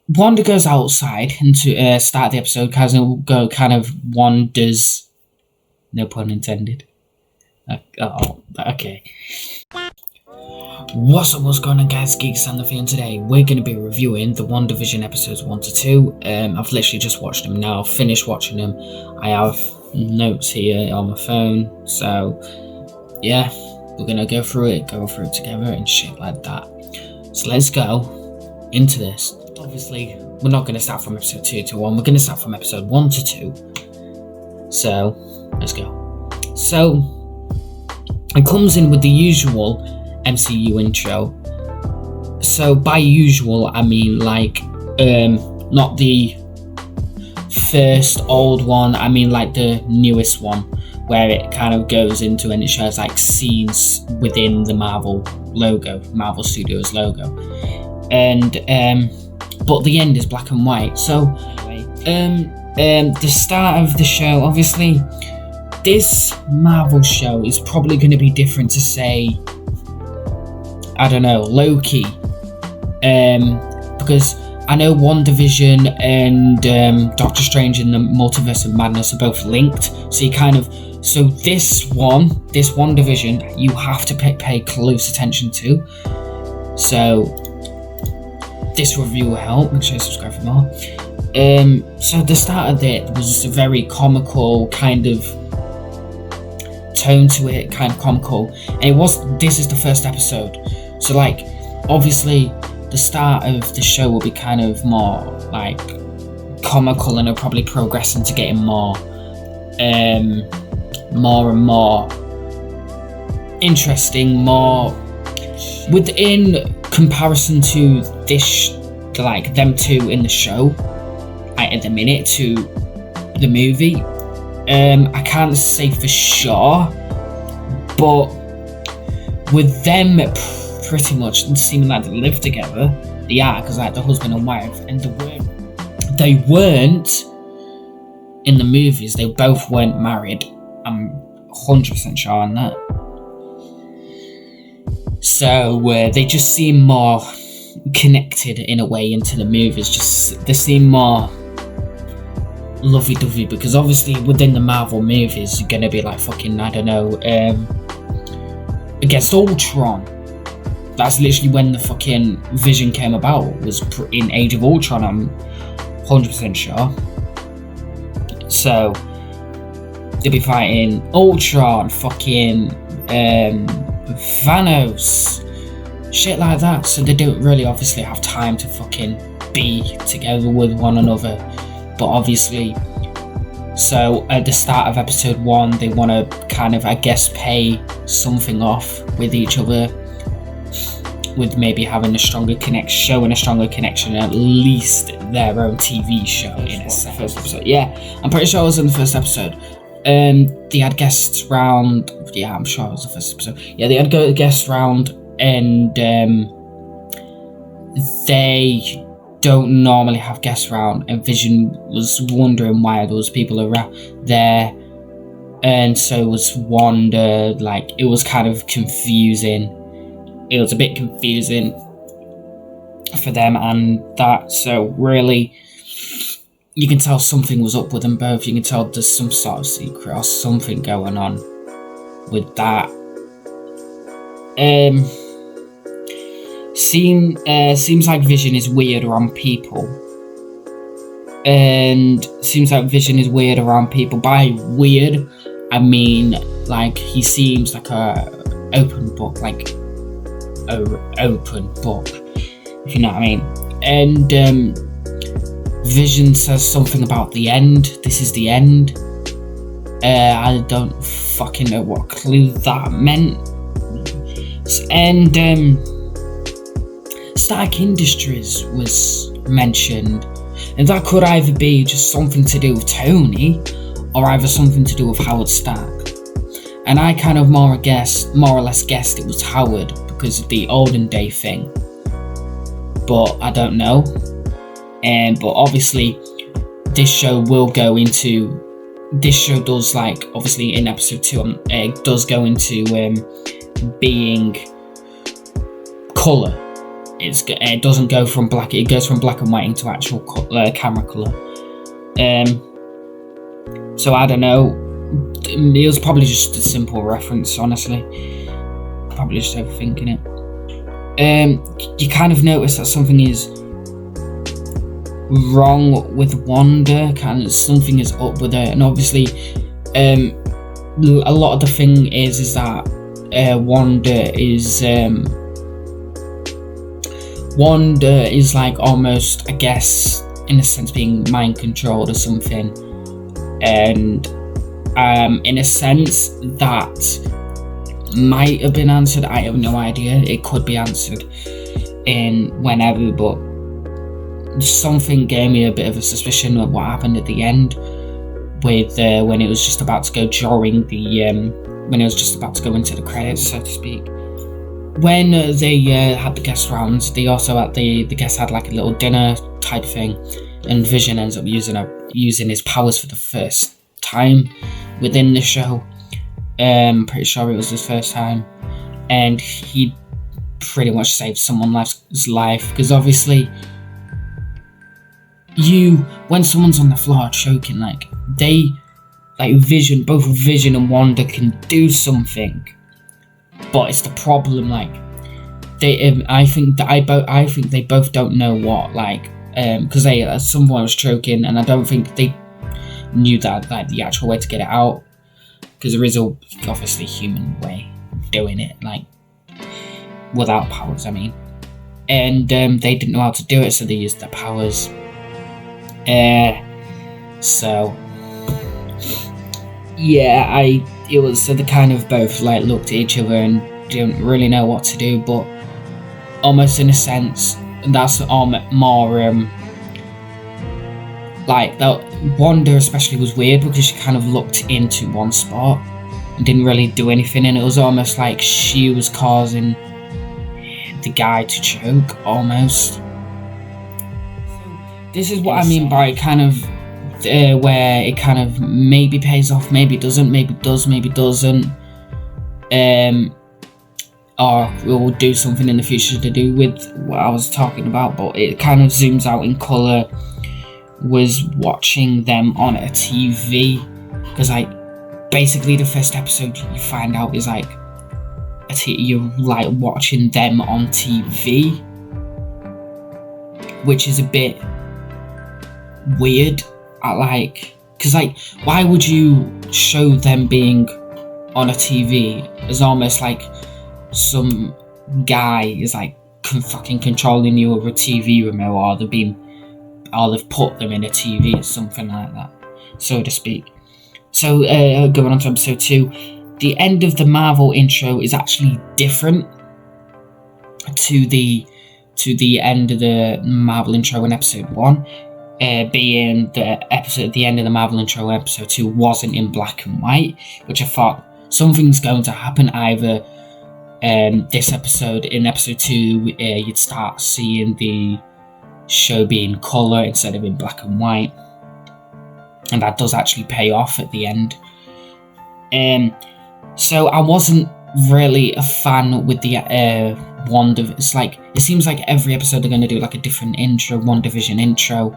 Wanda goes outside into start the episode. Kind of wanders. No pun intended. Okay. What's going on, guys? Geeks and the Fan. Today we're going to be reviewing the WandaVision episodes 1 to 2. I've literally just watched them now. Finished watching them. I have notes here on my phone. So yeah, we're gonna go through it together and shit like that. So let's go into this. Obviously, we're not going to start from episode 2 to 1. We're going to start from episode 1 to 2. So let's go. So it comes in with the usual MCU intro. So by usual, I mean like not the first old one. I mean like the newest one, where it kind of goes into and it shows like scenes within the Marvel Studios logo, and but the end is black and white. So the start of the show, obviously this Marvel show is probably going to be different to, say, I don't know, Loki, because I know WandaVision and Doctor Strange in the Multiverse of Madness are both linked, so you kind of, so this WandaVision, you have to pay close attention to. So this review will help. Make sure you subscribe for more. So the start of it was a very comical kind of tone to it, kind of comical, and this is the first episode, so like obviously the start of the show will be kind of more like comical, and it'll probably progress into getting more and more interesting, more within comparison to this, like them two in the show at the minute to the movie. I can't say for sure, but with them pretty much seeming like they live together, they are, because like the husband and wife, and they weren't in the movies. They both weren't married. I'm 100% sure on that. So they just seem more connected in a way into the movies. Just they seem more lovey-dovey, because obviously within the Marvel movies you're gonna be like fucking, I don't know, against Ultron. That's literally when the fucking Vision came about, was in Age of Ultron, I'm 100% sure. So they'll be fighting Ultron, fucking Thanos, shit like that. So they don't really obviously have time to fucking be together with one another. But obviously, so at the start of episode 1, they want to kind of, I guess, pay something off with each other, with maybe having a stronger connection, showing a stronger connection, at least their own TV show in a first episode. Yeah, I'm pretty sure it was in the first episode. They had guests round. Yeah, I'm sure it was the first episode. Yeah, they had guests round, and they don't normally have guests around, and Vision was wondering why those people around there, and so was Wanda. Like, it was kind of confusing. It was a bit confusing for them and that. So really, you can tell something was up with them both. You can tell there's some sort of secret or something going on with that. Seems like Vision is weird around people. And seems like Vision is weird around people. By weird, I mean like he seems like a open book, like a open book, if you know what I mean. And Vision says something about the end. This is the end. I don't fucking know what clue that meant. And Stark Industries was mentioned, and that could either be just something to do with Tony, or either something to do with Howard Stark. And I kind of more or less guessed it was Howard because of the olden day thing, but I don't know. But obviously this show does, like, obviously in episode 2 it does go into being colour. it doesn't go from black. It goes from black and white into actual camera color. So I don't know. It was probably just a simple reference, honestly. Probably just overthinking it. You kind of notice that something is wrong with Wanda. Kind of something is up with her, and obviously, a lot of the thing is that Wanda is like almost, I guess, in a sense, being mind controlled or something, and in a sense that might have been answered. I have no idea. It could be answered in whenever, but something gave me a bit of a suspicion of what happened at the end with when it was just about to go during the when it was just about to go into the credits, so to speak. When they had the guest rounds, they also had the guests had like a little dinner type thing, and Vision ends up using his powers for the first time within the show. Pretty sure it was his first time, and he pretty much saved someone's life, because obviously when someone's on the floor choking, both Vision and Wanda can do something, but it's the problem, I think they both don't know what, because they at some point was choking, and I don't think they knew that the actual way to get it out, because there is obviously a human way of doing it, without powers, I mean, and they didn't know how to do it, so they used their powers. So yeah, it was so they kind of both looked at each other and didn't really know what to do, but almost in a sense that's more that Wanda especially was weird, because she kind of looked into one spot and didn't really do anything, and it was almost like she was causing the guy to choke almost. This is what I mean by kind of where it kind of maybe pays off, maybe doesn't, maybe does, maybe doesn't, or we'll do something in the future to do with what I was talking about, but it kind of zooms out in colour. Was watching them on a TV, because basically the first episode you find out is you're watching them on TV, which is a bit weird. Because why would you show them being on a TV as almost some guy is fucking controlling you over a TV remote, or they've put them in a TV or something like that, so to speak. So going on to episode 2, the end of the Marvel intro is actually different to the end of the Marvel intro in episode 1, being the end of the Marvel intro in episode 2 wasn't in black and white, which I thought something's going to happen either. This episode, in episode 2, you'd start seeing the show be in colour instead of in black and white, and that does actually pay off at the end. So I wasn't really a fan with the Wanda. It's it seems like every episode they're going to do a different intro, WandaVision intro,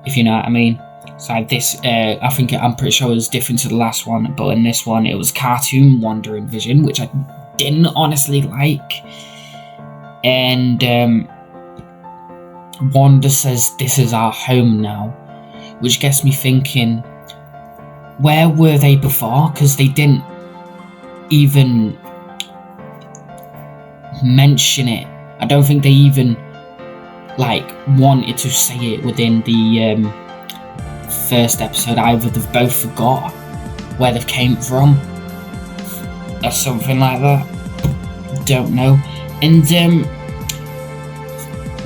if you know what I mean. So this, I'm pretty sure it was different to the last one, but in this one it was cartoon Wanda and Vision, which I didn't honestly like. And Wanda says, "This is our home now," which gets me thinking, where were they before? Because they didn't even mention it. I don't think they even wanted to say it within the first episode. Either they've both forgot where they came from or something like that. Don't know. And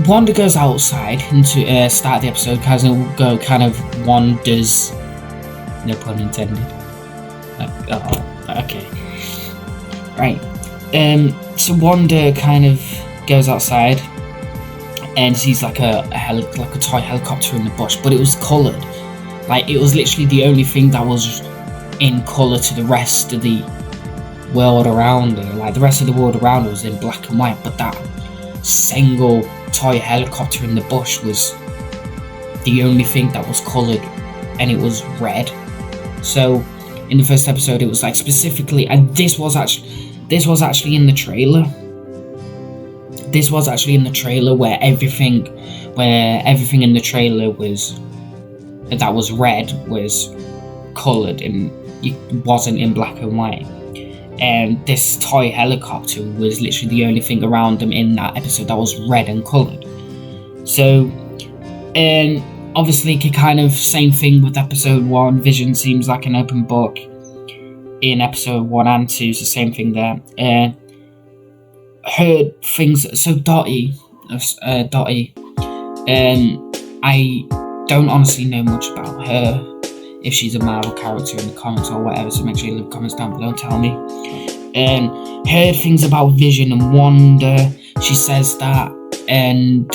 Wanda goes outside into start the episode, kind of wanders, no pun intended. Okay. Right. So Wanda kind of goes outside and sees a toy helicopter in the bush, but it was coloured. It was literally the only thing that was in colour to the rest of the world around her. The rest of the world around her was in black and white, but that single toy helicopter in the bush was the only thing that was coloured, and it was red. So in the first episode it was like specifically, and this was actually in the trailer. This was actually in the trailer where everything in the trailer that was red was coloured, and it wasn't in black and white. And this toy helicopter was literally the only thing around them in that episode that was red and coloured. So, obviously, kind of same thing with episode 1. Vision seems like an open book. In episode 1 and 2, it's the same thing there. Heard things. So Dottie. I don't honestly know much about her. If she's a Marvel character in the comics or whatever, so make sure you leave comments down below and tell me. Heard things about Vision and Wanda. She says that, and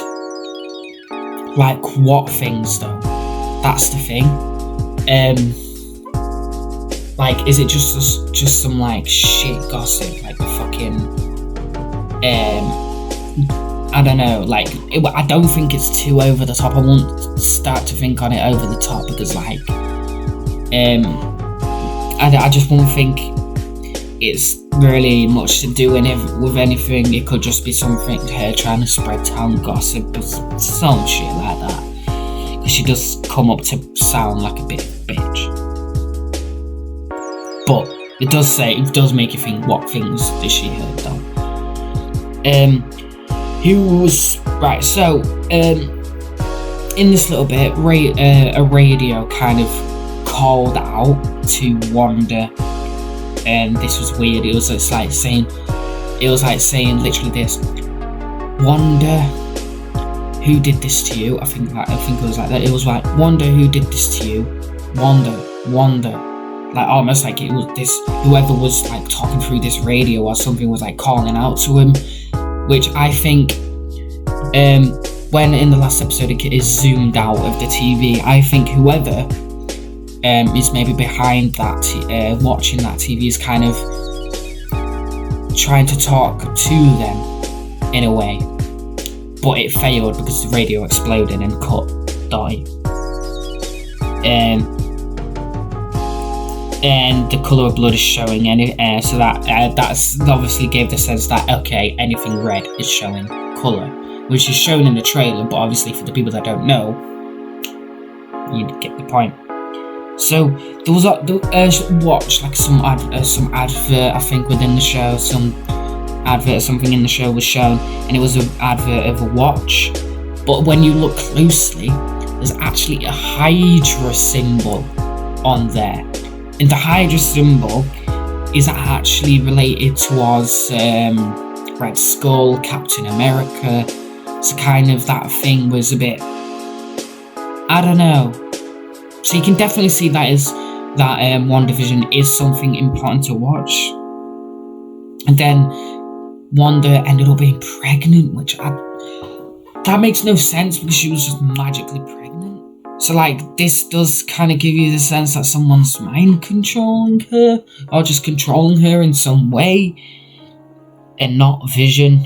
like what things though? That's the thing. Like, is it just some like shit gossip, like the fucking I don't know, like I don't think it's too over the top. I won't start to think on it over the top because like I just won't think it's really much to do with anything. It could just be something her trying to spread town gossip or some shit like that, because she does come up to sound like a bit of a bitch. But it does make you think, what things did she heard though? Who was right? So in this little bit, a radio kind of called out to Wanda, and this was weird. It was like saying literally this: Wanda, who did this to you? I think it was like that. It was like, Wanda, who did this to you? Wanda, like almost like it was this, whoever was like talking through this radio or something was like calling out to him, which I think when in the last episode it is zoomed out of the TV, I think whoever is maybe behind that watching that TV is kind of trying to talk to them in a way, but it failed because the radio exploded and cut Dottie. And the colour of blood is showing, so that's obviously gave the sense that, okay, anything red is showing colour, which is shown in the trailer, but obviously for the people that don't know, you get the point. So there was watch like some advert, I think, within the show. Some advert or something in the show was shown, and it was an advert of a watch. But when you look closely, there's actually a Hydra symbol on there, and the Hydra symbol is actually related towards Red Skull, Captain America. So kind of that thing was a bit, I don't know. So you can definitely see that WandaVision is something important to watch. And then Wanda ended up being pregnant, which that makes no sense because she was just magically pregnant. So like this does kind of give you the sense that someone's mind controlling her, or just controlling her in some way, and not Vision.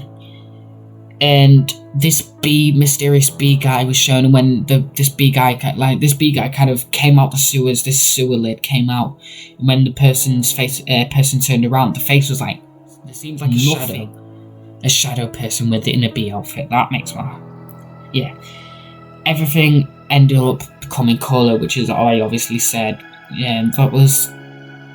And this mysterious bee guy was shown, and when this bee guy kind of came out the sewers, this sewer lid came out, and when the person turned around, the face was like, it seems like a shadow person within a bee outfit. That makes my, yeah. Everything ended up becoming colour, which is I obviously said, yeah, that was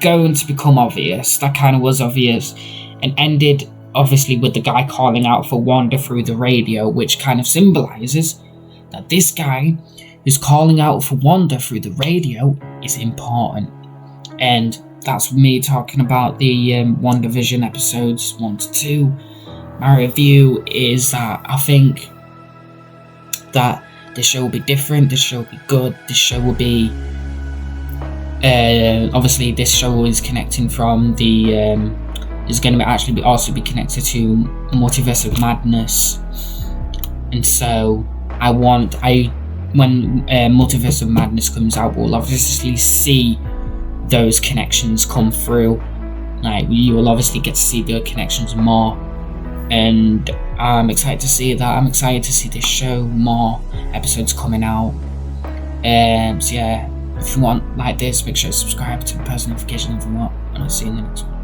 going to become obvious. That kind of was obvious, and ended obviously with the guy calling out for Wanda through the radio, which kind of symbolises that this guy who's calling out for Wanda through the radio is important. And that's me talking about the WandaVision episodes 1 to 2. My review is that I think that this show will be different, this show will be good, this show will be obviously this show is connecting from the is going to also be connected to Multiverse of Madness, and so when Multiverse of Madness comes out, we'll obviously see those connections come through. Like, you will obviously get to see the connections more, and I'm excited to see that. I'm excited to see this show, more episodes coming out. So yeah, if you want like this, make sure to subscribe to post notifications and what, and I'll see you in the next one.